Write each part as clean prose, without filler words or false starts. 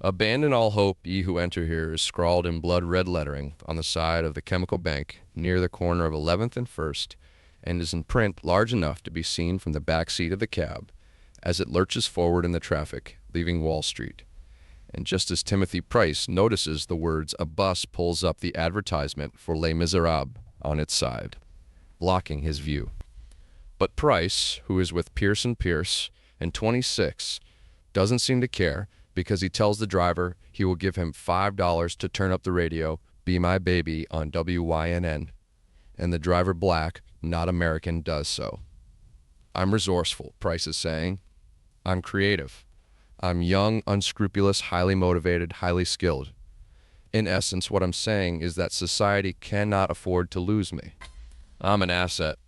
Abandon all hope, ye who enter here, is scrawled in blood-red lettering on the side of the chemical bank near the corner of 11th and 1st, and is in print large enough to be seen from the back seat of the cab as it lurches forward in the traffic, leaving Wall Street. And just as Timothy Price notices the words, a bus pulls up the advertisement for Les Miserables on its side, blocking his view. But Price, who is with Pierce & Pierce and 26, doesn't seem to care, because he tells the driver he will give him $5 to turn up the radio, Be My Baby, on WYNN. And the driver, black, not American, does so. I'm resourceful, Price is saying. I'm creative. I'm young, unscrupulous, highly motivated, highly skilled. In essence, what I'm saying is that society cannot afford to lose me. I'm an asset.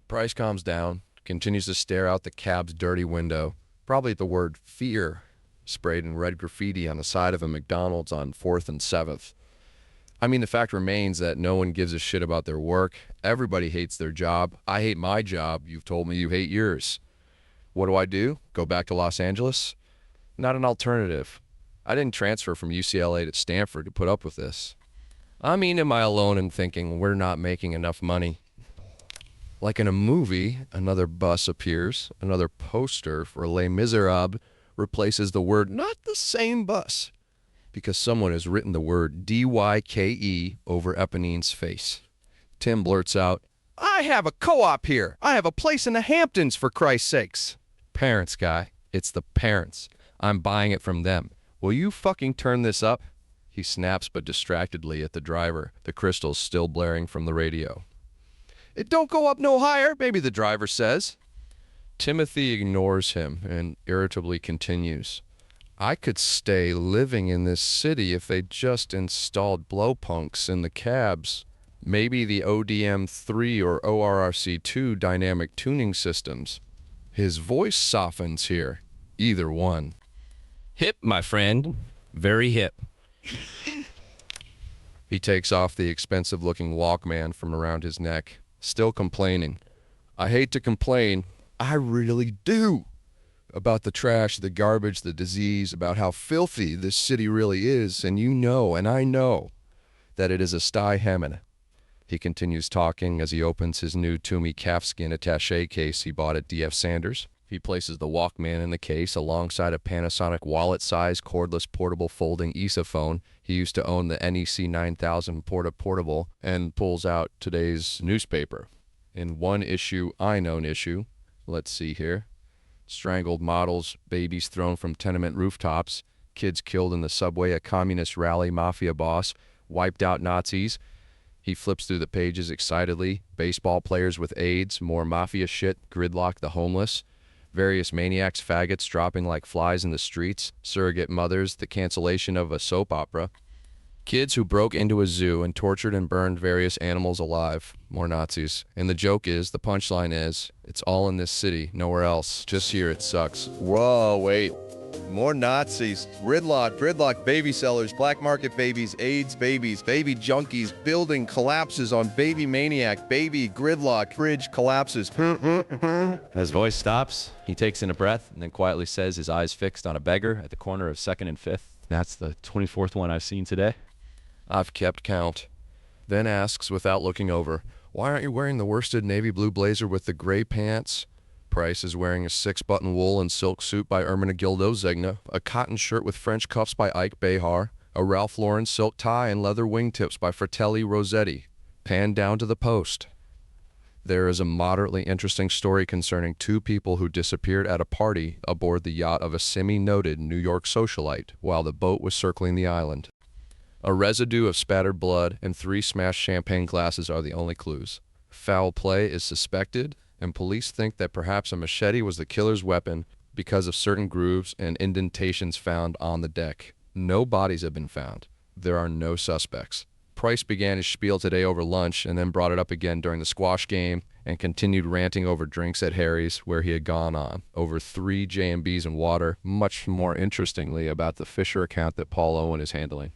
Price calms down, continues to stare out the cab's dirty window, probably at the word fear sprayed in red graffiti on the side of a McDonald's on 4th and 7th. I mean, the fact remains that no one gives a shit about their work. Everybody hates their job. I hate my job. You've told me you hate yours. What do? Go back to Los Angeles? Not an alternative. I didn't transfer from UCLA to Stanford to put up with this. I mean, am I alone in thinking we're not making enough money? Like in a movie, another bus appears, another poster for Les Miserables replaces the word not the same bus, because someone has written the word DYKE over Eponine's face. Tim blurts out, I have a co-op here. I have a place in the Hamptons, for Christ's sakes. Parents, guy. It's the parents. I'm buying it from them. Will you fucking turn this up? He snaps, but distractedly, at the driver, the crystals still blaring from the radio. It don't go up no higher, maybe the driver says. Timothy ignores him and irritably continues. I could stay living in this city if they just installed blowpunks in the cabs. Maybe the ODM3 or ORRC2 dynamic tuning systems. His voice softens here. Either one. Hip, my friend. Very hip. He takes off the expensive-looking Walkman from around his neck, still complaining. I hate to complain. I really do. About the trash, the garbage, the disease, about how filthy this city really is, and you know, and I know, that it is a sty Hammond. He continues talking as he opens his new Toomey calfskin attaché case he bought at D.F. Sanders. He places the Walkman in the case alongside a Panasonic wallet-sized cordless portable folding ESA phone. He used to own the NEC 9000 portable and pulls out today's newspaper. In one issue, I known issue, let's see here. Strangled models, babies thrown from tenement rooftops, kids killed in the subway, a communist rally mafia boss, wiped out Nazis. He flips through the pages excitedly. Baseball players with AIDS, more mafia shit, gridlock the homeless, various maniacs, faggots dropping like flies in the streets, surrogate mothers, the cancellation of a soap opera. Kids who broke into a zoo and tortured and burned various animals alive. More Nazis. And the joke is, the punchline is, it's all in this city, nowhere else. Just here, it sucks. Whoa, wait. More Nazis. Gridlock, baby sellers, black market babies, AIDS babies, baby junkies, building collapses on baby maniac, baby gridlock, bridge collapses. His voice stops. He takes in a breath and then quietly says, his eyes fixed on a beggar at the corner of 2nd and 5th. That's the 24th one I've seen today. I've kept count. Then asks, without looking over, why aren't you wearing the worsted navy blue blazer with the gray pants? Price is wearing a 6-button wool and silk suit by Ermenegildo Zegna, a cotton shirt with French cuffs by Ike Behar, a Ralph Lauren silk tie and leather wingtips by Fratelli Rossetti. Pan down to the post. There is a moderately interesting story concerning 2 people who disappeared at a party aboard the yacht of a semi-noted New York socialite while the boat was circling the island. A residue of spattered blood and 3 smashed champagne glasses are the only clues. Foul play is suspected, and police think that perhaps a machete was the killer's weapon because of certain grooves and indentations found on the deck. No bodies have been found. There are no suspects. Price began his spiel today over lunch and then brought it up again during the squash game and continued ranting over drinks at Harry's, where he had gone on, over 3 J&Bs and water, much more interestingly about the Fisher account that Paul Owen is handling.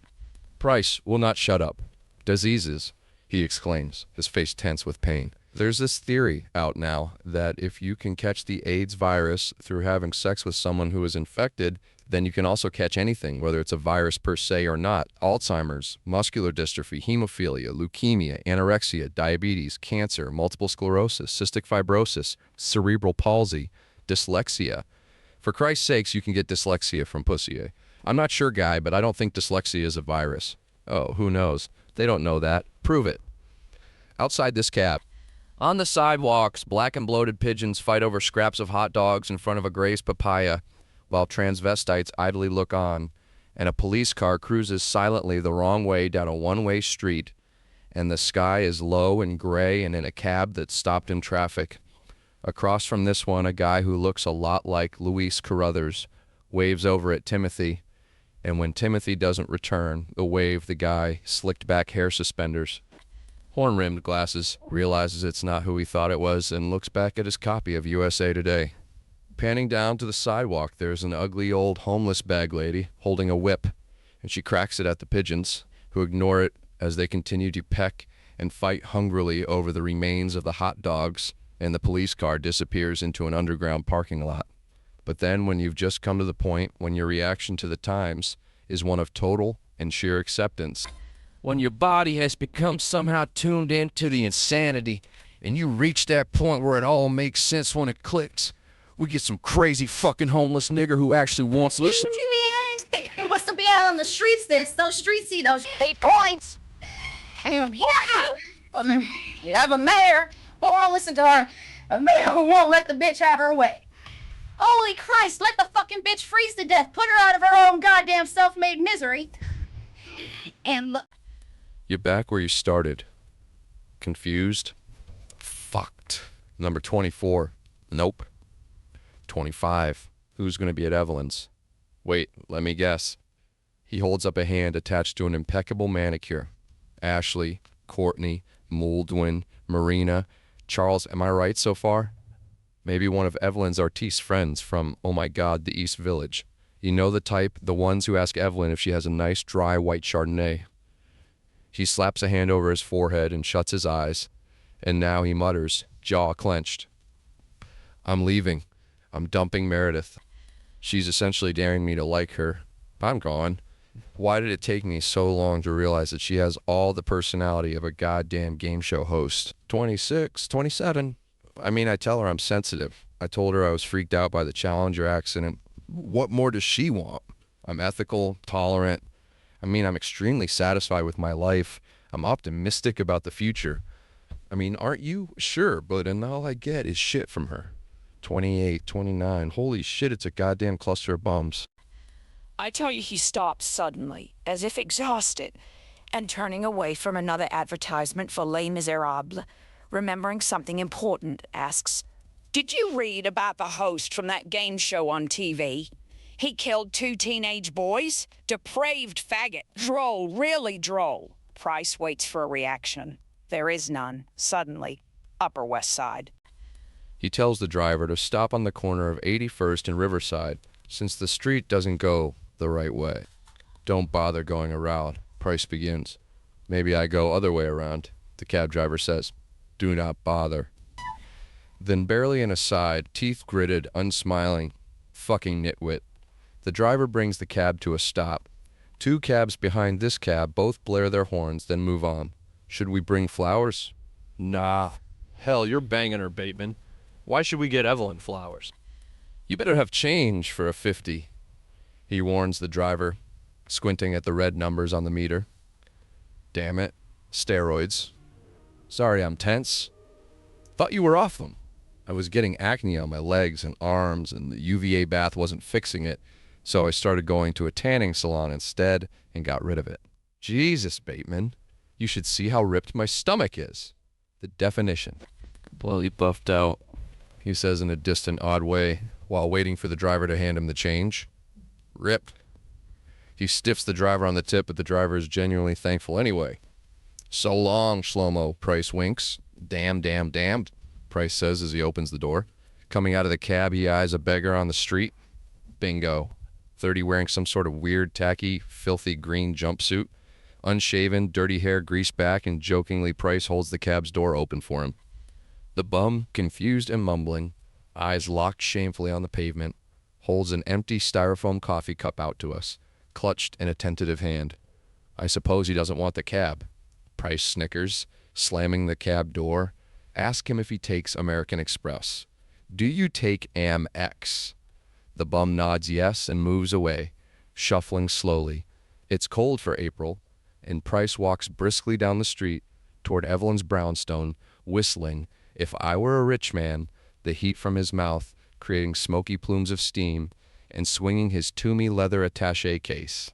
Price will not shut up. Diseases, he exclaims, his face tense with pain. There's this theory out now that if you can catch the AIDS virus through having sex with someone who is infected, Then you can also catch anything, whether it's a virus per se or not. Alzheimer's, muscular dystrophy, hemophilia, leukemia, anorexia, diabetes, cancer, multiple sclerosis, cystic fibrosis, cerebral palsy, dyslexia. For Christ's sakes, you can get dyslexia from pussy. I'm not sure, guy, but I don't think dyslexia is a virus. Oh, who knows? They don't know that. Prove it. Outside this cab. On the sidewalks, black and bloated pigeons fight over scraps of hot dogs in front of a grazed papaya, while transvestites idly look on, and a police car cruises silently the wrong way down a one-way street, and the sky is low and gray and in a cab that's stopped in traffic. Across from this one, a guy who looks a lot like Luis Carruthers waves over at Timothy, and when Timothy doesn't return the wave, the guy, slicked back hair suspenders, horn-rimmed glasses, realizes it's not who he thought it was and looks back at his copy of USA Today. Panning down to the sidewalk, there's an ugly old homeless bag lady holding a whip, and she cracks it at the pigeons, who ignore it as they continue to peck and fight hungrily over the remains of the hot dogs, and the police car disappears into an underground parking lot. But then when you've just come to the point when your reaction to the times is one of total and sheer acceptance, when your body has become somehow tuned into the insanity, and you reach that point where it all makes sense when it clicks, we get some crazy fucking homeless nigger who actually wants to listen. Who wants to be out on the streets this? Those streetsy, those 8 points. And you have a mayor who won't listen to her. A mayor who won't let the bitch have her way. Holy Christ, let the fucking bitch freeze to death. Put her out of her own goddamn self-made misery. And look. You're back where you started. Confused? Fucked. Number 24. Nope. 25. Who's going to be at Evelyn's? Wait, let me guess. He holds up a hand attached to an impeccable manicure. Ashley, Courtney, Muldwin, Marina, Charles, am I right so far? Maybe one of Evelyn's artiste friends from, oh my god, the East Village. You know the type, the ones who ask Evelyn if she has a nice dry white Chardonnay. He slaps a hand over his forehead and shuts his eyes, and now he mutters, jaw clenched. I'm leaving. I'm dumping Meredith. She's essentially daring me to like her. I'm gone. Why did it take me so long to realize that she has all the personality of a goddamn game show host? 26, 27. I mean, I tell her I'm sensitive. I told her I was freaked out by the Challenger accident. What more does she want? I'm ethical, tolerant. I mean, I'm extremely satisfied with my life. I'm optimistic about the future. I mean, aren't you? Sure, but and all I get is shit from her. 28, 29. Holy shit, it's a goddamn cluster of bums. I tell you, he stops suddenly, as if exhausted, and turning away from another advertisement for Les Miserables, remembering something important, asks, "Did you read about the host from that game show on TV? He killed 2 teenage boys? Depraved faggot. Droll, really droll." Price waits for a reaction. There is none. Suddenly, Upper West Side. He tells the driver to stop on the corner of 81st and Riverside, since the street doesn't go the right way. Don't bother going around. Price begins. Maybe I go other way around, the cab driver says. Do not bother. Then barely an aside, teeth gritted, unsmiling, fucking nitwit. The driver brings the cab to a stop. 2 cabs behind this cab both blare their horns, then move on. Should we bring flowers? Nah. Hell, you're banging her, Bateman. Why should we get Evelyn flowers? You better have change for a 50, he warns the driver, squinting at the red numbers on the meter. Damn it. Steroids. Sorry, I'm tense. Thought you were off them. I was getting acne on my legs and arms, and the UVA bath wasn't fixing it, so I started going to a tanning salon instead and got rid of it. Jesus, Bateman. You should see how ripped my stomach is. The definition. Bloody buffed out, he says in a distant, odd way, while waiting for the driver to hand him the change. Ripped. He stiffs the driver on the tip, but the driver is genuinely thankful anyway. So long, Shlomo, Price winks. Damn, damn, damn, Price says as he opens the door. Coming out of the cab, he eyes a beggar on the street. Bingo. 30 wearing some sort of weird, tacky, filthy green jumpsuit. Unshaven, dirty hair greased back, and jokingly Price holds the cab's door open for him. The bum, confused and mumbling, eyes locked shamefully on the pavement, holds an empty styrofoam coffee cup out to us, clutched in a tentative hand. I suppose he doesn't want the cab. Price snickers, slamming the cab door. Ask him if he takes American Express. Do you take Amex? The bum nods yes and moves away, shuffling slowly. It's cold for April, and Price walks briskly down the street toward Evelyn's brownstone, whistling, "If I Were a Rich Man," the heat from his mouth creating smoky plumes of steam, and swinging his Toomey leather attaché case.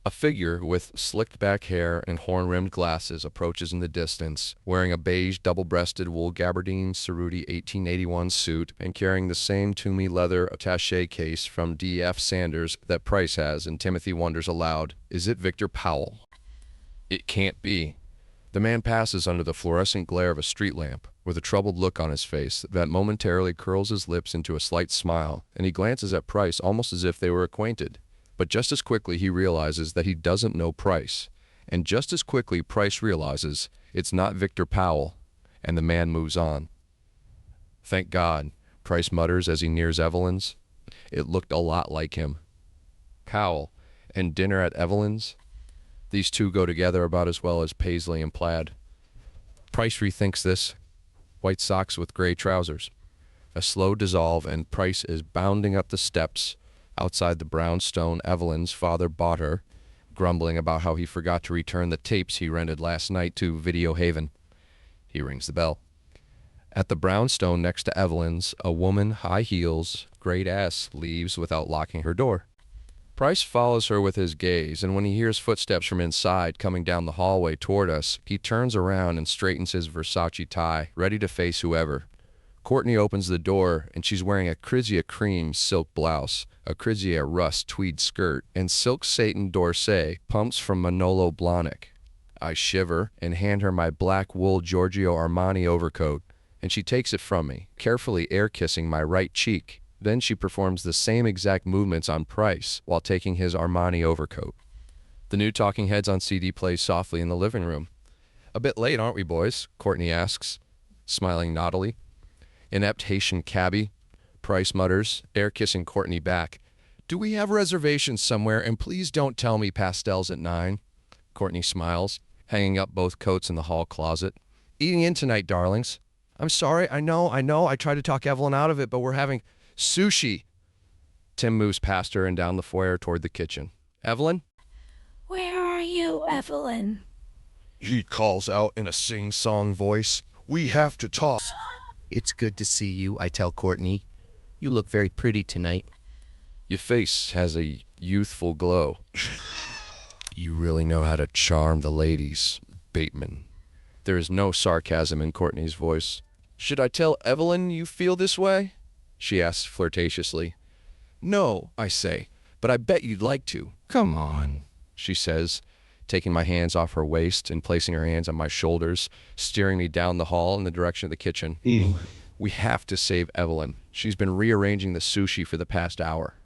A figure with slicked back hair and horn-rimmed glasses approaches in the distance, wearing a beige double-breasted wool gabardine cerruti 1881 suit and carrying the same Toomey leather attaché case from D.F. Sanders that Price has, and Timothy wonders aloud, is it Victor Powell? It can't be. The man passes under the fluorescent glare of a street lamp, with a troubled look on his face that momentarily curls his lips into a slight smile, and he glances at Price almost as if they were acquainted. But just as quickly he realizes that he doesn't know Price, and just as quickly Price realizes it's not Victor Powell, and the man moves on. Thank God, Price mutters as he nears Evelyn's. It looked a lot like him. Powell, and dinner at Evelyn's? These two go together about as well as Paisley and plaid. Price rethinks this. White socks with gray trousers. A slow dissolve, and Price is bounding up the steps outside the brownstone Evelyn's father bought her, grumbling about how he forgot to return the tapes he rented last night to Video Haven. He rings the bell. At the brownstone next to Evelyn's, a woman, high heels, great ass, leaves without locking her door. Price follows her with his gaze, and when he hears footsteps from inside coming down the hallway toward us, he turns around and straightens his Versace tie, ready to face whoever. Courtney opens the door, and she's wearing a Crizia cream silk blouse, a Crizia rust tweed skirt, and silk satin dorsey pumps from Manolo Blahnik. I shiver and hand her my black wool Giorgio Armani overcoat, and she takes it from me, carefully air-kissing my right cheek. Then she performs the same exact movements on Price while taking his Armani overcoat. The new Talking Heads on CD plays softly in the living room. "A bit late, aren't we, boys?" Courtney asks, smiling naughtily. Inept Haitian cabbie, Price mutters, air-kissing Courtney back. "Do we have reservations somewhere, and please don't tell me pastels at 9. Courtney smiles, hanging up both coats in the hall closet. "Eating in tonight, darlings." "I'm sorry, I know. I tried to talk Evelyn out of it, but we're having sushi." Tim moves past her and down the foyer toward the kitchen. "Evelyn?" Where are you, Evelyn? He calls out in a sing-song voice. "We have to talk." "It's good to see you," I tell Courtney. "You look very pretty tonight." "Your face has a youthful glow." "You really know how to charm the ladies, Bateman." There is no sarcasm in Courtney's voice. "Should I tell Evelyn you feel this way?" she asks flirtatiously. "No," I say, "but I bet you'd like to." "Come on," she says, taking my hands off her waist and placing her hands on my shoulders, steering me down the hall in the direction of the kitchen. "We have to save Evelyn. She's been rearranging the sushi for the past hour.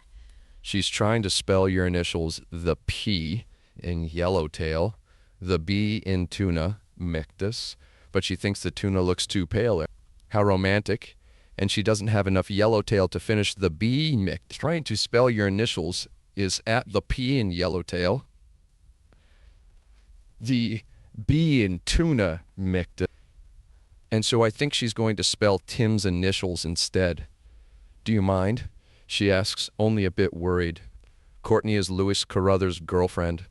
She's trying to spell your initials, the P in yellowtail, the B in tuna, mictus, but she thinks the tuna looks too pale. How romantic. And she doesn't have enough yellowtail to finish the B mictus. Trying to spell your initials is at the P in yellowtail, the B in tuna, mictus. And so I think she's going to spell Tim's initials instead. Do you mind?" she asks, only a bit worried. Courtney is Louis Carruthers' girlfriend.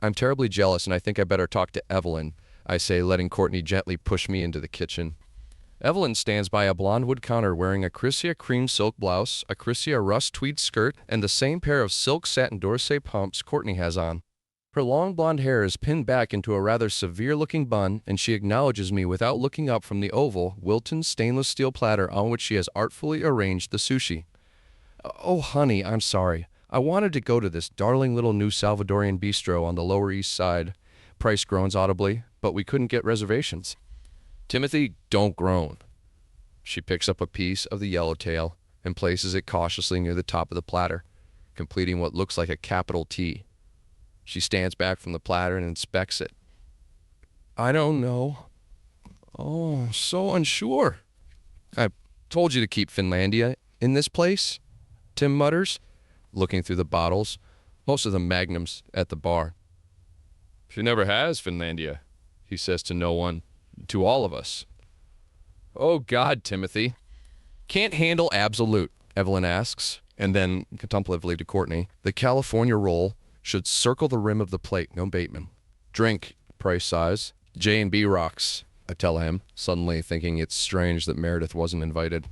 "I'm terribly jealous, and I think I better talk to Evelyn," I say, letting Courtney gently push me into the kitchen. Evelyn stands by a blonde wood counter wearing a Crizia cream silk blouse, a Crizia rust tweed skirt, and the same pair of silk satin dorsey pumps Courtney has on. Her long blonde hair is pinned back into a rather severe-looking bun, and she acknowledges me without looking up from the oval, Wilton stainless steel platter on which she has artfully arranged the sushi. "Oh, honey, I'm sorry. I wanted to go to this darling little new Salvadorian bistro on the Lower East Side," Price groans audibly, "but we couldn't get reservations." "Timothy, don't groan." She picks up a piece of the yellowtail and places it cautiously near the top of the platter, completing what looks like a capital T. She stands back from the platter and inspects it. "I don't know. Oh, so unsure. I told you to keep Finlandia in this place." Tim mutters, looking through the bottles, most of them magnums, at the bar. She never has, Finlandia, he says to no one, to all of us. Oh, God, Timothy. Can't handle absolute, Evelyn asks, and then contemplatively to Courtney. The California roll should circle the rim of the plate, no Bateman. Drink, Price sighs. J&B rocks, I tell him, suddenly thinking it's strange that Meredith wasn't invited.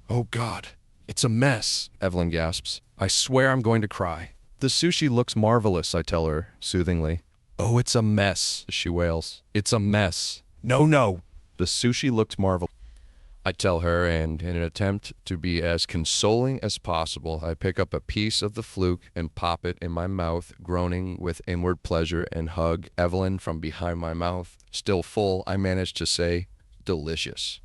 Oh, God, it's a mess, Evelyn gasps. I swear I'm going to cry. The sushi looks marvelous, I tell her, soothingly. Oh, it's a mess, she wails. It's a mess. No. The sushi looks marvelous, I tell her, and in an attempt to be as consoling as possible, I pick up a piece of the fluke and pop it in my mouth, groaning with inward pleasure, and hug Evelyn from behind my mouth. Still full, I manage to say, delicious.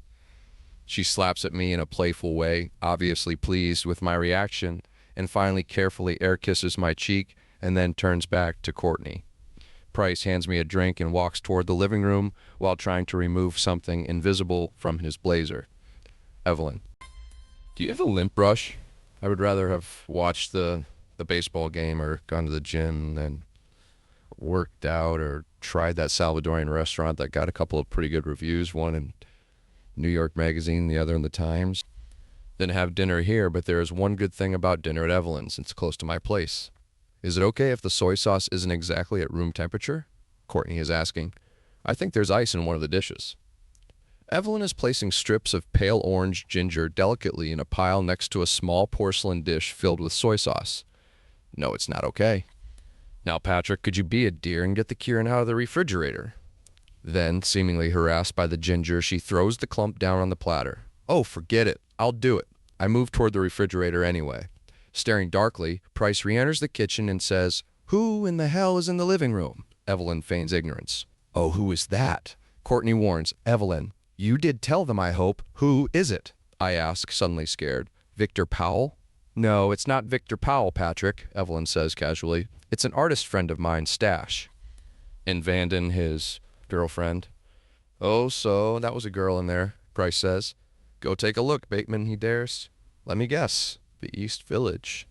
She slaps at me in a playful way, obviously pleased with my reaction, and finally carefully air kisses my cheek and then turns back to Courtney. Price hands me a drink and walks toward the living room while trying to remove something invisible from his blazer. Evelyn, do you have a lint brush? I would rather have watched the baseball game or gone to the gym than worked out or tried that Salvadorian restaurant that got a couple of pretty good reviews, one in New York Magazine, the other in the Times. Then have dinner here, but there is one good thing about dinner at Evelyn's. It's close to my place. Is it okay if the soy sauce isn't exactly at room temperature? Courtney is asking. I think there's ice in one of the dishes. Evelyn is placing strips of pale orange ginger delicately in a pile next to a small porcelain dish filled with soy sauce. No, it's not okay. Now, Patrick, could you be a dear and get the Kieran out of the refrigerator? Then, seemingly harassed by the ginger, she throws the clump down on the platter. Oh, forget it. I'll do it. I move toward the refrigerator anyway. Staring darkly, Price re-enters the kitchen and says, Who in the hell is in the living room? Evelyn feigns ignorance. Oh, who is that? Courtney warns, Evelyn, you did tell them, I hope. Who is it? I ask, suddenly scared. Victor Powell? No, it's not Victor Powell, Patrick, Evelyn says casually. It's an artist friend of mine, Stash. And Vanden, his girlfriend. Oh, so that was a girl in there, Price says. Go take a look, Bateman, he dares. Let me guess. The East Village.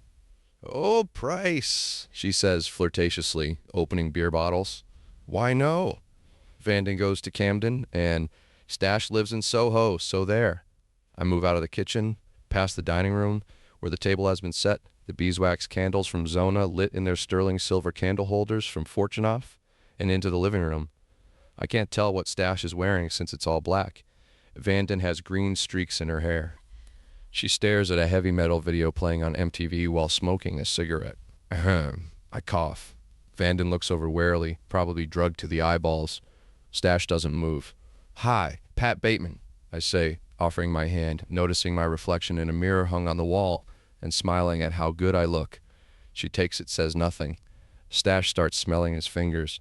Oh, Price, she says flirtatiously, opening beer bottles. Why no? Vanden goes to Camden, and Stash lives in Soho, so there. I move out of the kitchen, past the dining room, where the table has been set, the beeswax candles from Zona lit in their sterling silver candle holders from Fortunoff, and into the living room. I can't tell what Stash is wearing since it's all black. Vanden has green streaks in her hair. She stares at a heavy metal video playing on MTV while smoking a cigarette. Ahem. I cough. Vanden looks over warily, probably drugged to the eyeballs. Stash doesn't move. Hi, Pat Bateman, I say, offering my hand, noticing my reflection in a mirror hung on the wall, and smiling at how good I look. She takes it, says nothing. Stash starts smelling his fingers.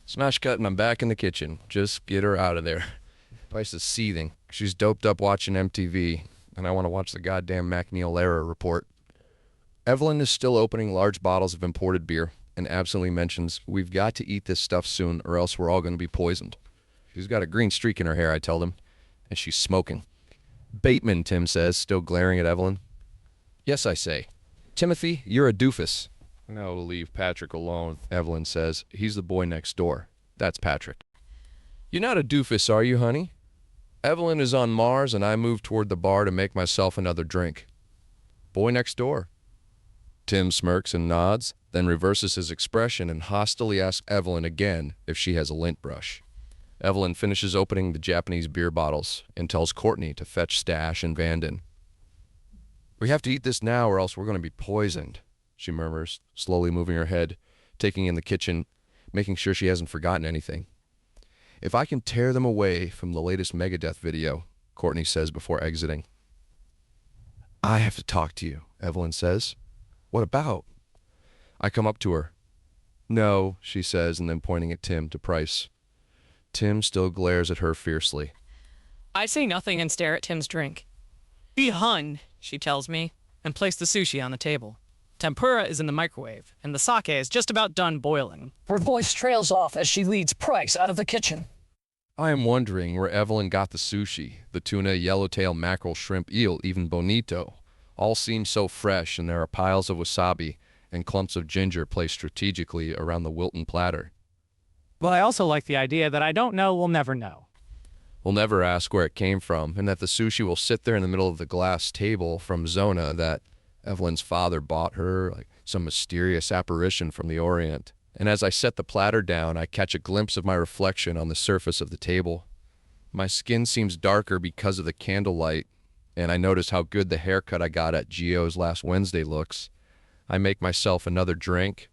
Smash cut and I'm back in the kitchen. Just get her out of there. Price is seething. She's doped up watching MTV, and I want to watch the goddamn McNeil Lehrer report. Evelyn is still opening large bottles of imported beer and absently mentions, we've got to eat this stuff soon or else we're all going to be poisoned. She's got a green streak in her hair, I tell them, and she's smoking. Bateman, Tim says, still glaring at Evelyn. Yes, I say. Timothy, you're a doofus. No, leave Patrick alone, Evelyn says. He's the boy next door. That's Patrick. You're not a doofus, are you, honey? Evelyn is on Mars, and I move toward the bar to make myself another drink. Boy next door. Tim smirks and nods, then reverses his expression and hostilely asks Evelyn again if she has a lint brush. Evelyn finishes opening the Japanese beer bottles and tells Courtney to fetch Stash and Vanden. We have to eat this now or else we're going to be poisoned, she murmurs, slowly moving her head, taking in the kitchen, making sure she hasn't forgotten anything. If I can tear them away from the latest Megadeth video, Courtney says before exiting. I have to talk to you, Evelyn says. What about? I come up to her. No, she says, and then pointing at Tim to Price. Tim still glares at her fiercely. I say nothing and stare at Tim's drink. Be hun, she tells me, and place the sushi on the table. Tempura is in the microwave, and the sake is just about done boiling. Her voice trails off as she leads Price out of the kitchen. I am wondering where Evelyn got the sushi, the tuna, yellowtail, mackerel, shrimp, eel, even bonito. All seem so fresh, and there are piles of wasabi and clumps of ginger placed strategically around the Wilton platter. But I also like the idea that I don't know, we'll never know. We'll never ask where it came from, and that the sushi will sit there in the middle of the glass table from Zona that Evelyn's father bought her, like some mysterious apparition from the Orient. And as I set the platter down, I catch a glimpse of my reflection on the surface of the table. My skin seems darker because of the candlelight, and I notice how good the haircut I got at Gio's last Wednesday looks. I make myself another drink.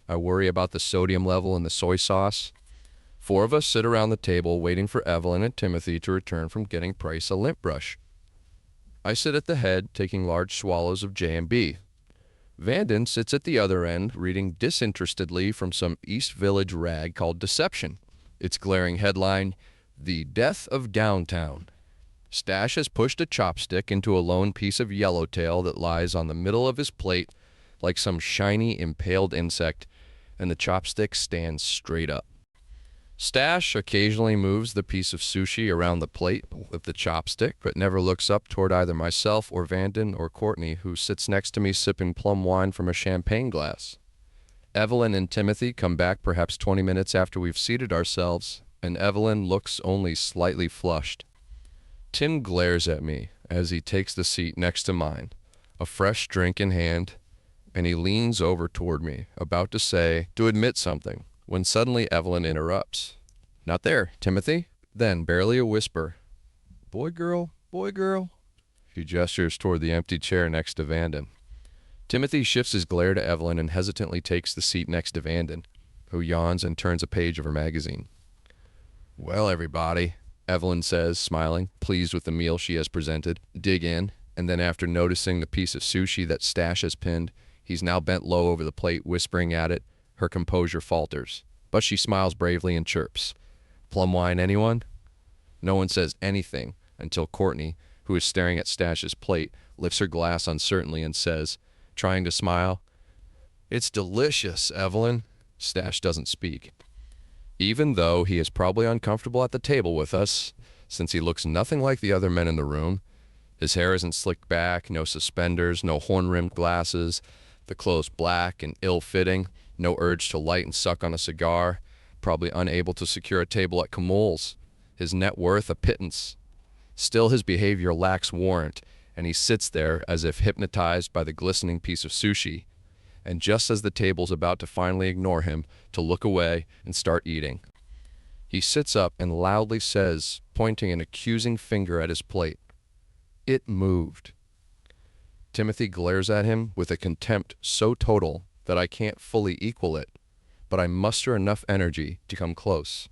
I worry about the sodium level in the soy sauce. 4 of us sit around the table waiting for Evelyn and Timothy to return from getting Price a lint brush. I sit at the head, taking large swallows of J&B. Vanden sits at the other end, reading disinterestedly from some East Village rag called Deception. Its glaring headline, The Death of Downtown. Stash has pushed a chopstick into a lone piece of yellowtail that lies on the middle of his plate like some shiny, impaled insect, and the chopstick stands straight up. Stash occasionally moves the piece of sushi around the plate with the chopstick, but never looks up toward either myself or Vanden or Courtney, who sits next to me sipping plum wine from a champagne glass. Evelyn and Timothy come back perhaps 20 minutes after we've seated ourselves, and Evelyn looks only slightly flushed. Tim glares at me as he takes the seat next to mine, a fresh drink in hand, and he leans over toward me, about to admit something, when suddenly Evelyn interrupts. Not there, Timothy. Then, barely a whisper, boy, girl, boy, girl. She gestures toward the empty chair next to Vanden. Timothy shifts his glare to Evelyn and hesitantly takes the seat next to Vanden, who yawns and turns a page of her magazine. Well, everybody, Evelyn says, smiling, pleased with the meal she has presented. Dig in, and then after noticing the piece of sushi that Stash has pinned, he's now bent low over the plate, whispering at it. Her composure falters, but she smiles bravely and chirps. Plum wine, anyone? No one says anything until Courtney, who is staring at Stash's plate, lifts her glass uncertainly and says, trying to smile, It's delicious, Evelyn. Stash doesn't speak. Even though he is probably uncomfortable at the table with us, since he looks nothing like the other men in the room. His hair isn't slicked back, no suspenders, no horn-rimmed glasses, the clothes black and ill-fitting, no urge to light and suck on a cigar, probably unable to secure a table at Kamul's, his net worth a pittance. Still his behavior lacks warrant, and he sits there as if hypnotized by the glistening piece of sushi, and just as the table's about to finally ignore him, to look away and start eating. He sits up and loudly says, pointing an accusing finger at his plate, It moved. Timothy glares at him with a contempt so total that I can't fully equal it, but I muster enough energy to come close.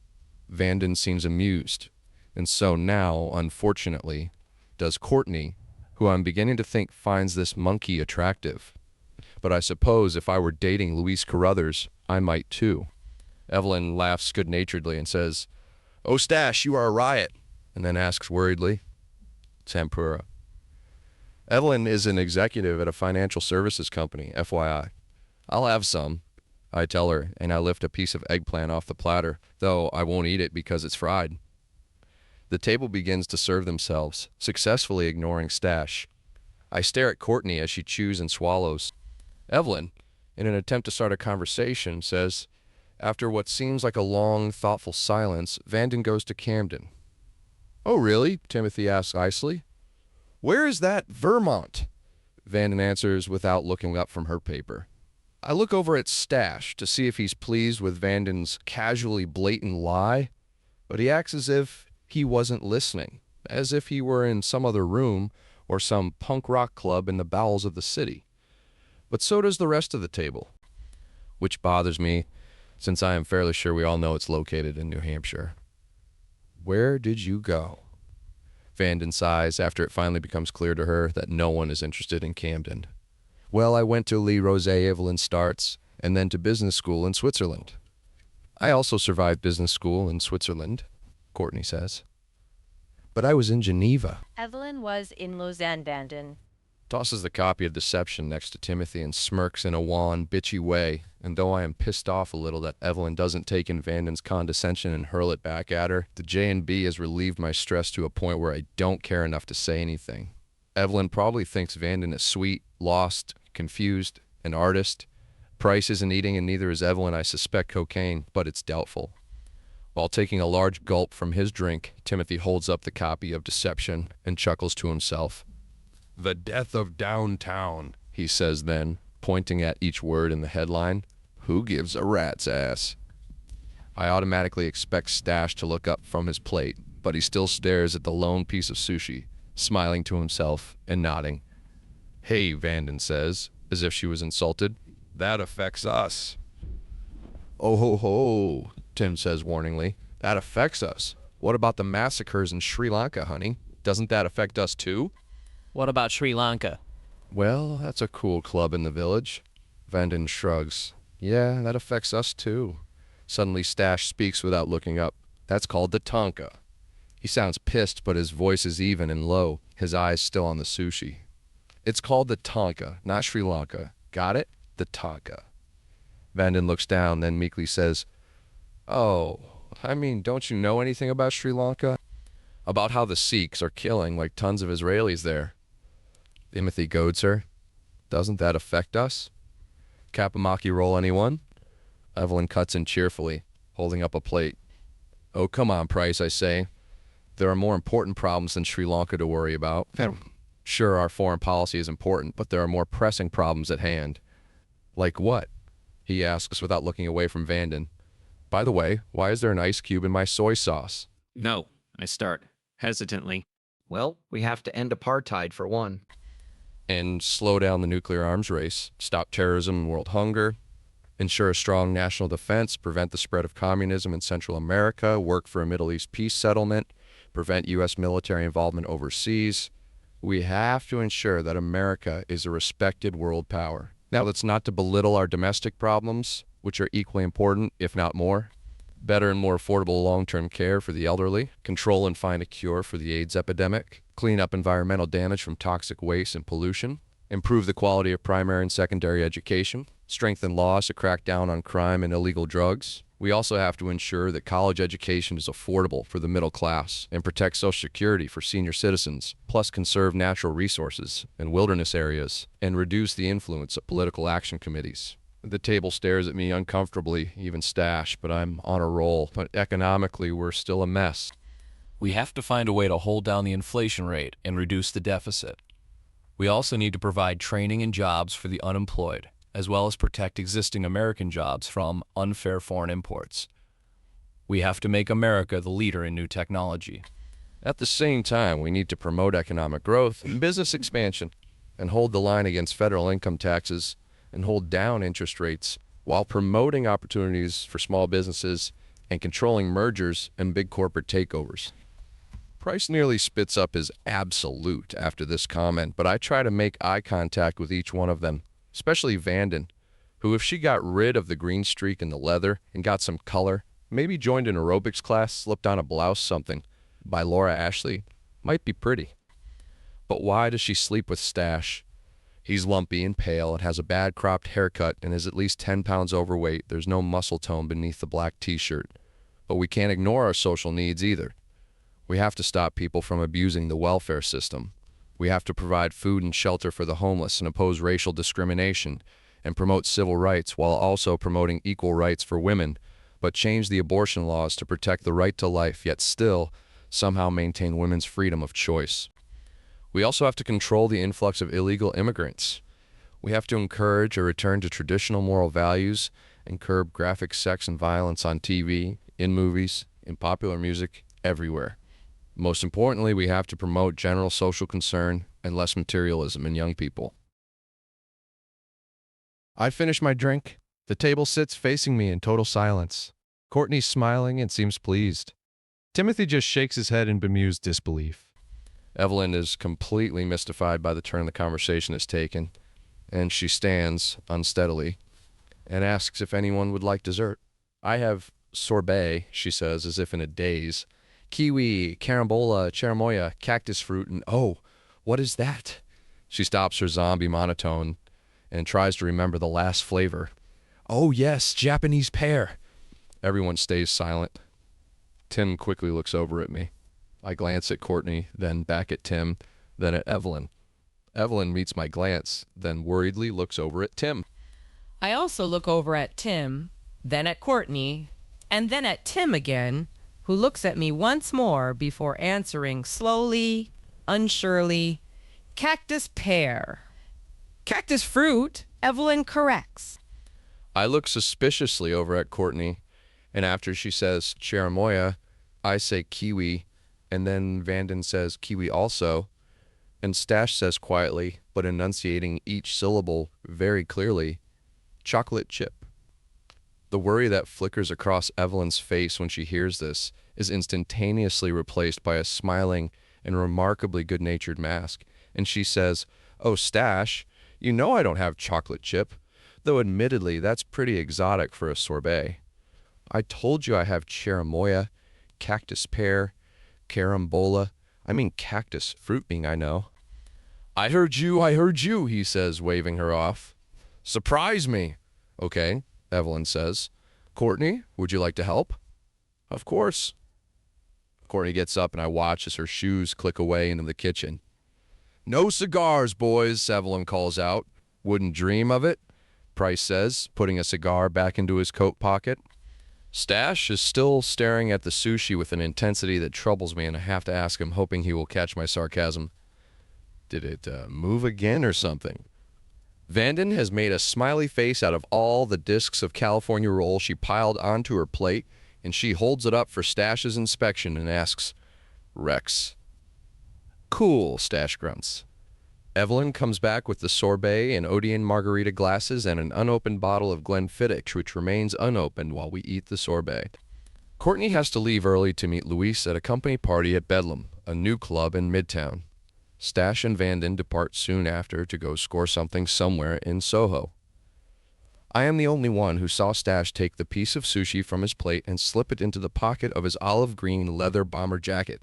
Vanden seems amused, and so now, unfortunately, does Courtney, who I'm beginning to think finds this monkey attractive. But I suppose if I were dating Louise Carruthers, I might too. Evelyn laughs good-naturedly and says, Oh, Stash, you are a riot, and then asks worriedly, Tempura. Evelyn is an executive at a financial services company, FYI. I'll have some, I tell her, and I lift a piece of eggplant off the platter, though I won't eat it because it's fried. The table begins to serve themselves, successfully ignoring Stash. I stare at Courtney as she chews and swallows. Evelyn, in an attempt to start a conversation, says, after what seems like a long, thoughtful silence, Vanden goes to Camden. Oh, really? Timothy asks icily. Where is that Vermont? Vanden answers without looking up from her paper. I look over at Stash to see if he's pleased with Vanden's casually blatant lie, but he acts as if he wasn't listening, as if he were in some other room or some punk rock club in the bowels of the city. But so does the rest of the table, which bothers me, since I am fairly sure we all know it's located in New Hampshire. Where did you go? Vanden sighs after it finally becomes clear to her that no one is interested in Camden. Well, I went to Lee Rosé, Evelyn starts, and then to business school in Switzerland. I also survived business school in Switzerland, Courtney says. But I was in Geneva. Evelyn was in Lausanne, Vanden. Tosses the copy of Deception next to Timothy and smirks in a wan, bitchy way, and though I am pissed off a little that Evelyn doesn't take in Vanden's condescension and hurl it back at her, the J&B has relieved my stress to a point where I don't care enough to say anything. Evelyn probably thinks Vanden is sweet, lost, confused, an artist. Price isn't eating and neither is Evelyn. I suspect cocaine, but it's doubtful. While taking a large gulp from his drink, Timothy holds up the copy of Deception and chuckles to himself. The death of downtown, he says then, pointing at each word in the headline. Who gives a rat's ass? I automatically expect Stash to look up from his plate, but he still stares at the lone piece of sushi, smiling to himself and nodding. Hey, Vanden says, as if she was insulted. That affects us. Oh ho ho, Tim says warningly. That affects us. What about the massacres in Sri Lanka, honey? Doesn't that affect us too? What about Sri Lanka? Well, that's a cool club in the village. Vanden shrugs. Yeah, that affects us too. Suddenly Stash speaks without looking up. That's called the Tonka. He sounds pissed, but his voice is even and low, his eyes still on the sushi. It's called the Tonka, not Sri Lanka. Got it? The Tonka. Vanden looks down, then meekly says, Oh, I mean, don't you know anything about Sri Lanka? About how the Sikhs are killing like tons of Israelis there. Timothy goads her. Doesn't that affect us? Kapamaki roll, anyone? Evelyn cuts in cheerfully, holding up a plate. Oh, come on, Price, I say. There are more important problems than Sri Lanka to worry about. Sure, our foreign policy is important, but there are more pressing problems at hand. Like what? He asks without looking away from Vanden. By the way, why is there an ice cube in my soy sauce? No, I start, hesitantly. Well, we have to end apartheid for one. And slow down the nuclear arms race, stop terrorism and world hunger, ensure a strong national defense, prevent the spread of communism in Central America, work for a Middle East peace settlement, prevent U.S. military involvement overseas. We have to ensure that America is a respected world power. Now, that's not to belittle our domestic problems, which are equally important, if not more. Better and more affordable long-term care for the elderly, control and find a cure for the AIDS epidemic, clean up environmental damage from toxic waste and pollution, improve the quality of primary and secondary education, strengthen laws to crack down on crime and illegal drugs. We also have to ensure that college education is affordable for the middle class and protect Social Security for senior citizens, plus conserve natural resources and wilderness areas and reduce the influence of political action committees. The table stares at me uncomfortably, even Stash, but I'm on a roll. But economically, we're still a mess. We have to find a way to hold down the inflation rate and reduce the deficit. We also need to provide training and jobs for the unemployed, as well as protect existing American jobs from unfair foreign imports. We have to make America the leader in new technology. At the same time, we need to promote economic growth and business expansion and hold the line against federal income taxes and hold down interest rates while promoting opportunities for small businesses and controlling mergers and big corporate takeovers. Price nearly spits up his absolute after this comment, but I try to make eye contact with each one of them, especially Vanden, who, if she got rid of the green streak in the leather and got some color, maybe joined an aerobics class, slipped on a blouse, something, by Laura Ashley, might be pretty. But why does she sleep with Stash? He's lumpy and pale and has a bad cropped haircut and is at least 10 pounds overweight. There's no muscle tone beneath the black t-shirt. But we can't ignore our social needs either. We have to stop people from abusing the welfare system. We have to provide food and shelter for the homeless and oppose racial discrimination and promote civil rights while also promoting equal rights for women, but change the abortion laws to protect the right to life, yet still somehow maintain women's freedom of choice. We also have to control the influx of illegal immigrants. We have to encourage a return to traditional moral values and curb graphic sex and violence on TV, in movies, in popular music, everywhere. Most importantly, we have to promote general social concern and less materialism in young people. I finish my drink. The table sits facing me in total silence. Courtney's smiling and seems pleased. Timothy just shakes his head in bemused disbelief. Evelyn is completely mystified by the turn the conversation has taken, and she stands unsteadily and asks if anyone would like dessert. I have sorbet, she says, as if in a daze. Kiwi, carambola, cherimoya, cactus fruit, and oh, what is that? She stops her zombie monotone and tries to remember the last flavor. Oh yes, Japanese pear. Everyone stays silent. Tim quickly looks over at me. I glance at Courtney, then back at Tim, then at Evelyn. Evelyn meets my glance, then worriedly looks over at Tim. I also look over at Tim, then at Courtney, and then at Tim again, who looks at me once more before answering slowly, unsurely, cactus pear. Cactus fruit, Evelyn corrects. I look suspiciously over at Courtney, and after she says cherimoya, I say kiwi, and then Vanden says kiwi also, and Stash says quietly, but enunciating each syllable very clearly, chocolate chip. The worry that flickers across Evelyn's face when she hears this is instantaneously replaced by a smiling and remarkably good-natured mask, and she says, "Oh, Stash, you know I don't have chocolate chip, though admittedly that's pretty exotic for a sorbet. I told you I have cherimoya, cactus pear, carambola. I mean cactus fruit being, I know." I heard you, he says, waving her off. Surprise me. Okay, Evelyn says. Courtney, would you like to help? Of course. Courtney gets up and I watch as her shoes click away into the kitchen. No cigars, boys, Evelyn calls out. Wouldn't dream of it, Price says, putting a cigar back into his coat pocket. Stash is still staring at the sushi with an intensity that troubles me, and I have to ask him, hoping he will catch my sarcasm. Did it move again or something? Vanden has made a smiley face out of all the discs of California roll she piled onto her plate, and she holds it up for Stash's inspection and asks, Rex. Cool, Stash grunts. Evelyn comes back with the sorbet and Odeon margarita glasses and an unopened bottle of Glenfiddich, which remains unopened while we eat the sorbet. Courtney has to leave early to meet Luis at a company party at Bedlam, a new club in Midtown. Stash and Vanden depart soon after to go score something somewhere in Soho. I am the only one who saw Stash take the piece of sushi from his plate and slip it into the pocket of his olive green leather bomber jacket.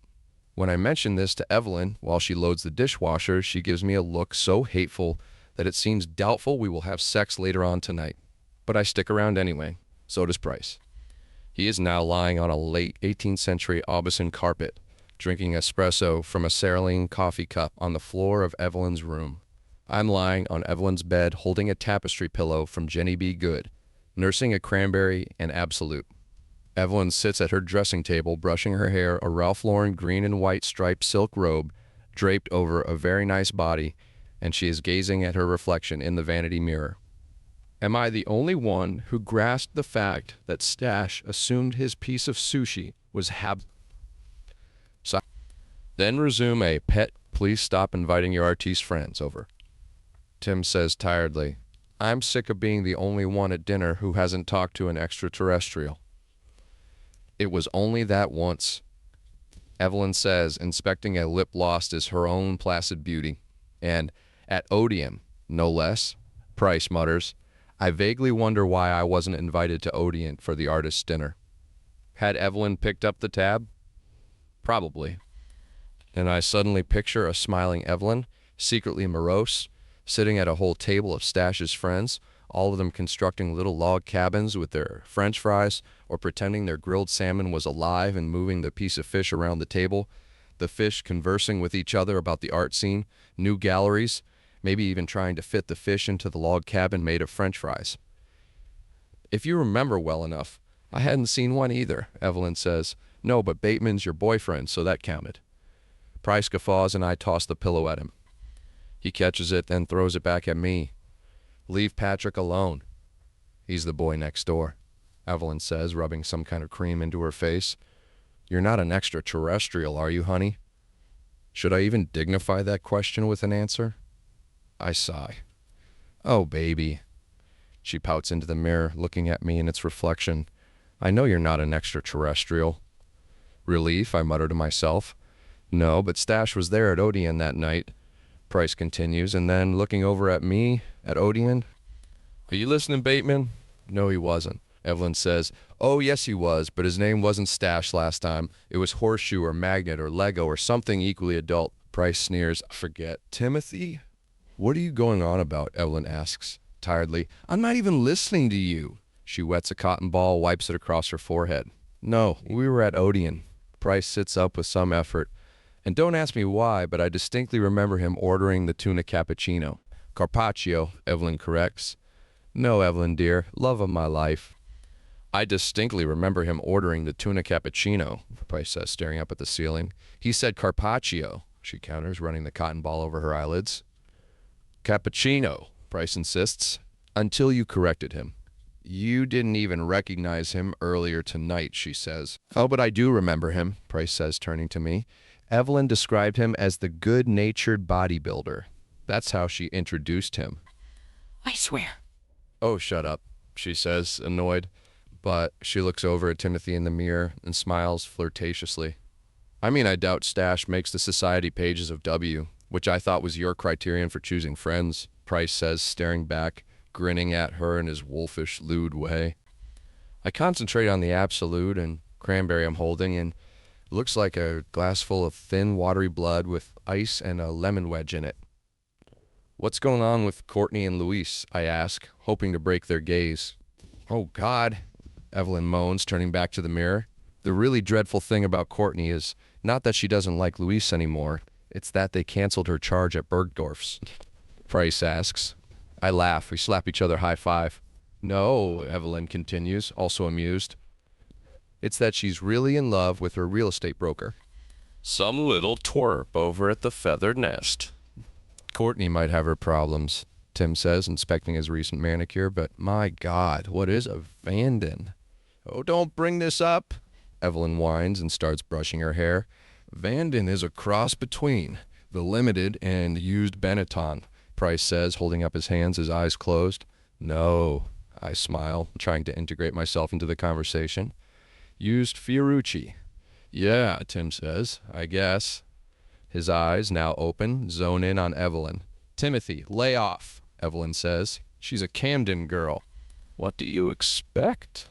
When I mention this to Evelyn while she loads the dishwasher, she gives me a look so hateful that it seems doubtful we will have sex later on tonight. But I stick around anyway. So does Price. He is now lying on a late 18th century Aubusson carpet, drinking espresso from a Cerealine coffee cup on the floor of Evelyn's room. I'm lying on Evelyn's bed holding a tapestry pillow from Jenny B. Good, nursing a cranberry and Absolute. Evelyn sits at her dressing table brushing her hair, a Ralph Lauren green and white striped silk robe draped over a very nice body, and she is gazing at her reflection in the vanity mirror. Am I the only one who grasped the fact that Stash assumed his piece of sushi was Then resume a pet, please stop inviting your artiste friends over. Tim says tiredly, I'm sick of being the only one at dinner who hasn't talked to an extraterrestrial. It was only that once, Evelyn says, inspecting a lip lost as her own placid beauty. And at Odeon, no less, Price mutters, I vaguely wonder why I wasn't invited to Odeon for the artist's dinner. Had Evelyn picked up the tab? Probably. And I suddenly picture a smiling Evelyn, secretly morose, sitting at a whole table of Stash's friends, all of them constructing little log cabins with their French fries or pretending their grilled salmon was alive and moving the piece of fish around the table, the fish conversing with each other about the art scene, new galleries, maybe even trying to fit the fish into the log cabin made of French fries. If you remember well enough, I hadn't seen one either, Evelyn says. No, but Bateman's your boyfriend, so that counted. Price guffaws and I toss the pillow at him. He catches it, then throws it back at me. Leave Patrick alone. He's the boy next door, Evelyn says, rubbing some kind of cream into her face. You're not an extraterrestrial, are you, honey? Should I even dignify that question with an answer? I sigh. Oh, baby. She pouts into the mirror, looking at me in its reflection. I know you're not an extraterrestrial. Relief, I mutter to myself. No, but Stash was there at Odeon that night, Price continues, and then looking over at me, at Odeon. Are you listening, Bateman? No, he wasn't. Evelyn says, oh, yes, he was, but his name wasn't Stash last time. It was Horseshoe or Magnet or Lego or something equally adult. Price sneers, forget. Timothy? What are you going on about? Evelyn asks, tiredly. I'm not even listening to you. She wets a cotton ball, wipes it across her forehead. No, we were at Odeon. Price sits up with some effort. And don't ask me why, but I distinctly remember him ordering the tuna cappuccino. Carpaccio, Evelyn corrects. No, Evelyn dear, love of my life. I distinctly remember him ordering the tuna cappuccino, Price says, staring up at the ceiling. He said Carpaccio, she counters, running the cotton ball over her eyelids. Cappuccino, Price insists, until you corrected him. You didn't even recognize him earlier tonight, she says. Oh, but I do remember him, Price says, turning to me. Evelyn described him as the good-natured bodybuilder. That's how she introduced him. I swear. Oh, shut up, she says, annoyed. But she looks over at Timothy in the mirror and smiles flirtatiously. I mean, I doubt Stash makes the society pages of W, which I thought was your criterion for choosing friends, Price says, staring back, grinning at her in his wolfish, lewd way. I concentrate on the absolute and cranberry I'm holding, and it looks like a glass full of thin, watery blood with ice and a lemon wedge in it. What's going on with Courtney and Luis? I ask, hoping to break their gaze. Oh, God, Evelyn moans, turning back to the mirror. The really dreadful thing about Courtney is not that she doesn't like Luis anymore. It's that they canceled her charge at Bergdorf's. Price asks. I laugh. We slap each other high five. No, Evelyn continues, also amused. It's that she's really in love with her real estate broker. Some little twerp over at the Feathered Nest. Courtney might have her problems, Tim says, inspecting his recent manicure, but my God, what is a Vanden? Oh, don't bring this up, Evelyn whines and starts brushing her hair. Vanden is a cross between the limited and used Benetton, Price says, holding up his hands, his eyes closed. No, I smile, trying to integrate myself into the conversation. Used Fiorucci. Yeah, Tim says, I guess. His eyes, now open, zone in on Evelyn. Timothy, lay off, Evelyn says. She's a Camden girl. What do you expect?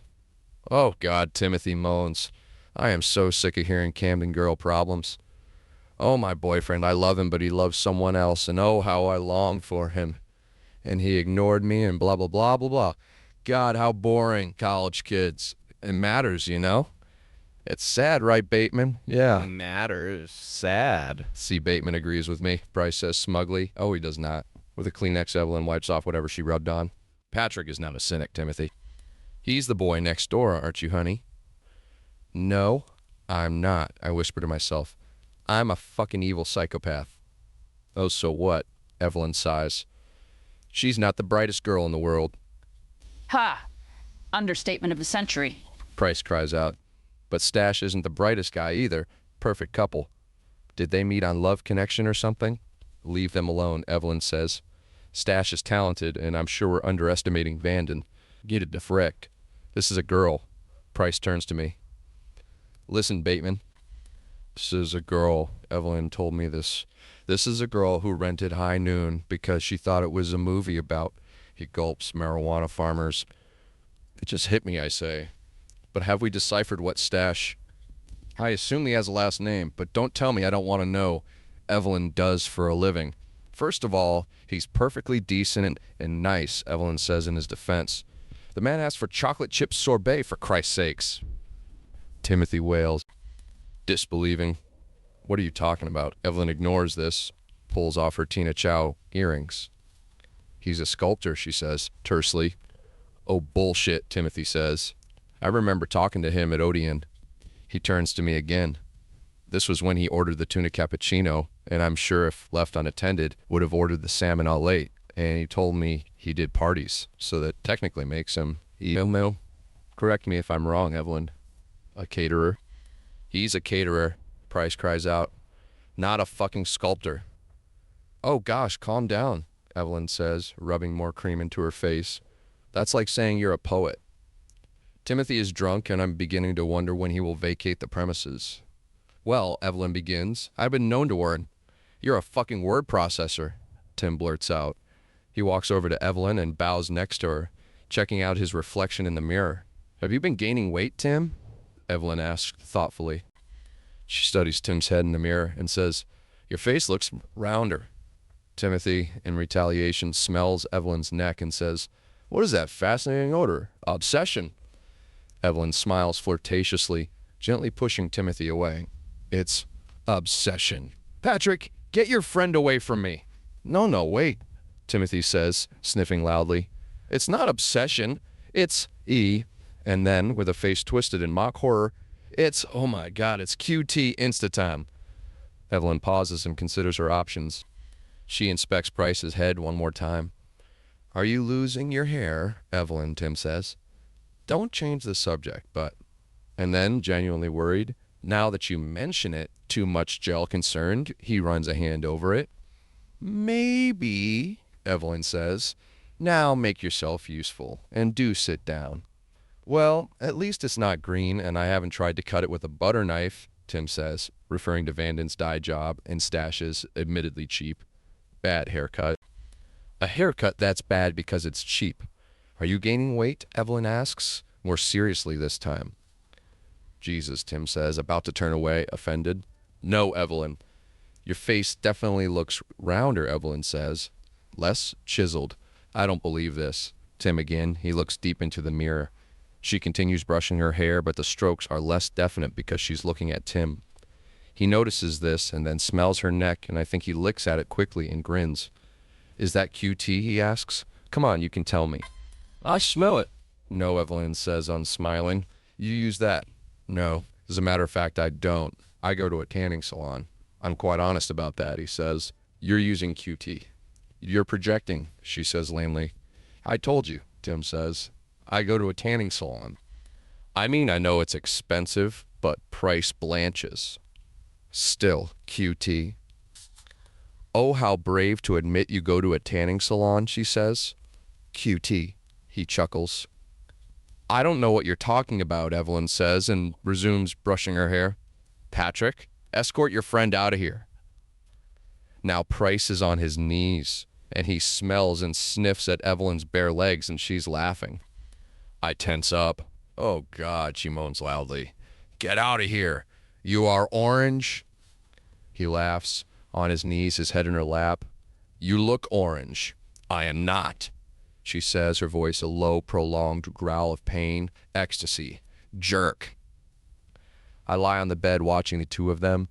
Oh, God, Timothy moans. I am so sick of hearing Camden girl problems. Oh, my boyfriend, I love him, but he loves someone else, and oh, how I long for him. And he ignored me and blah, blah, blah, blah, blah. God, how boring, college kids. It matters, you know? It's sad, right, Bateman? Yeah. Matters. Sad. See, Bateman agrees with me, Bryce says smugly. Oh, he does not. With a Kleenex, Evelyn wipes off whatever she rubbed on. Patrick is not a cynic, Timothy. He's the boy next door, aren't you, honey? No, I'm not, I whisper to myself. I'm a fucking evil psychopath. Oh, so what? Evelyn sighs. She's not the brightest girl in the world. Ha! Understatement of the century. Price cries out. But Stash isn't the brightest guy either. Perfect couple. Did they meet on Love Connection or something? Leave them alone, Evelyn says. Stash is talented, and I'm sure we're underestimating Vanden. Get it to frick. This is a girl. Price turns to me. Listen, Bateman. This is a girl. Evelyn told me this. This is a girl who rented High Noon because she thought it was a movie about, he gulps, marijuana farmers. It just hit me, I say. But have we deciphered what Stash... I assume he has a last name, but don't tell me I don't want to know Evelyn does for a living. First of all, he's perfectly decent and nice, Evelyn says in his defense. The man asked for chocolate chip sorbet, for Christ's sakes. Timothy wails, disbelieving. What are you talking about? Evelyn ignores this, pulls off her Tina Chow earrings. He's a sculptor, she says, tersely. Oh, bullshit, Timothy says. I remember talking to him at Odeon. He turns to me again. This was when he ordered the tuna cappuccino, and I'm sure if left unattended, would have ordered the salmon all late. And he told me he did parties, so that technically makes him, correct me if I'm wrong, Evelyn, a caterer. He's a caterer, Price cries out. Not a fucking sculptor. Oh gosh, calm down, Evelyn says, rubbing more cream into her face. That's like saying you're a poet. Timothy is drunk, and I'm beginning to wonder when he will vacate the premises. Well, Evelyn begins, I've been known to warn. You're a fucking word processor, Tim blurts out. He walks over to Evelyn and bows next to her, checking out his reflection in the mirror. Have you been gaining weight, Tim? Evelyn asks thoughtfully. She studies Tim's head in the mirror and says, your face looks rounder. Timothy, in retaliation, smells Evelyn's neck and says, what is that fascinating odor? Obsession. Evelyn smiles flirtatiously, gently pushing Timothy away. It's Obsession. Patrick, get your friend away from me. No, wait, Timothy says, sniffing loudly. It's not obsession. It's E. And then, with a face twisted in mock horror, it's, oh my God, it's QT Insta-time. Evelyn pauses and considers her options. She inspects Price's head one more time. Are you losing your hair, Evelyn, Tim says. Don't change the subject, but... And then, genuinely worried, now that you mention it, too much gel concerned, he runs a hand over it. Maybe, Evelyn says. Now make yourself useful, and do sit down. Well, at least it's not green, and I haven't tried to cut it with a butter knife, Tim says, referring to Vanden's dye job and stashes, admittedly cheap. Bad haircut. A haircut that's bad because it's cheap. Are you gaining weight? Evelyn asks, more seriously this time. Jesus, Tim says, about to turn away, offended. No, Evelyn. Your face definitely looks rounder, Evelyn says. Less chiseled. I don't believe this. Tim again. He looks deep into the mirror. She continues brushing her hair, but the strokes are less definite because she's looking at Tim. He notices this and then smells her neck, and I think he licks at it quickly and grins. Is that QT, he asks. Come on, you can tell me. I smell it. No, Evelyn says, unsmiling. You use that. No, as a matter of fact, I don't. I go to a tanning salon. I'm quite honest about that, he says. You're using QT. You're projecting, she says lamely. I told you, Tim says. I go to a tanning salon. I mean, I know it's expensive, but price blanches. Still, QT. Oh, how brave to admit you go to a tanning salon, she says. QT, he chuckles. I don't know what you're talking about, Evelyn says, and resumes brushing her hair. Patrick, escort your friend out of here. Now Price is on his knees, and he smells and sniffs at Evelyn's bare legs, and she's laughing. I tense up. Oh, God, she moans loudly. Get out of here. You are orange. He laughs, on his knees, his head in her lap. You look orange. I am not. She says, her voice a low, prolonged growl of pain, ecstasy. Jerk. I lie on the bed watching the two of them.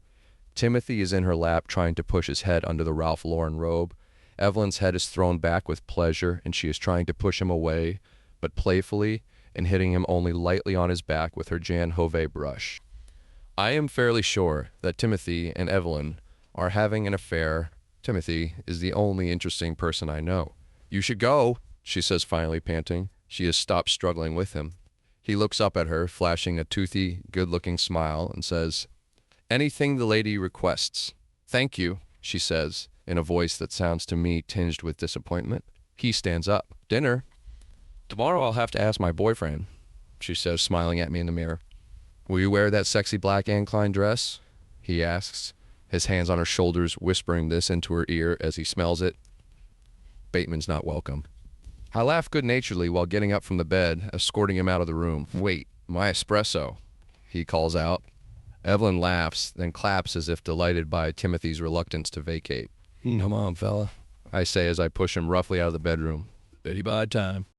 Timothy is in her lap trying to push his head under the Ralph Lauren robe. Evelyn's head is thrown back with pleasure, and she is trying to push him away, but playfully, and hitting him only lightly on his back with her Jan Hove brush. I am fairly sure that Timothy and Evelyn are having an affair. Timothy is the only interesting person I know. You should go, she says finally, panting. She has stopped struggling with him. He looks up at her, flashing a toothy, good-looking smile, and says, Anything the lady requests. Thank you, she says, in a voice that sounds to me tinged with disappointment. He stands up. Dinner? Tomorrow I'll have to ask my boyfriend, she says, smiling at me in the mirror. Will you wear that sexy black Anne Klein dress? He asks, his hands on her shoulders, whispering this into her ear as he smells it. Bateman's not welcome. I laugh good-naturedly while getting up from the bed, escorting him out of the room. Wait, my espresso, he calls out. Evelyn laughs, then claps as if delighted by Timothy's reluctance to vacate. Come on, fella, I say as I push him roughly out of the bedroom. Betty by time.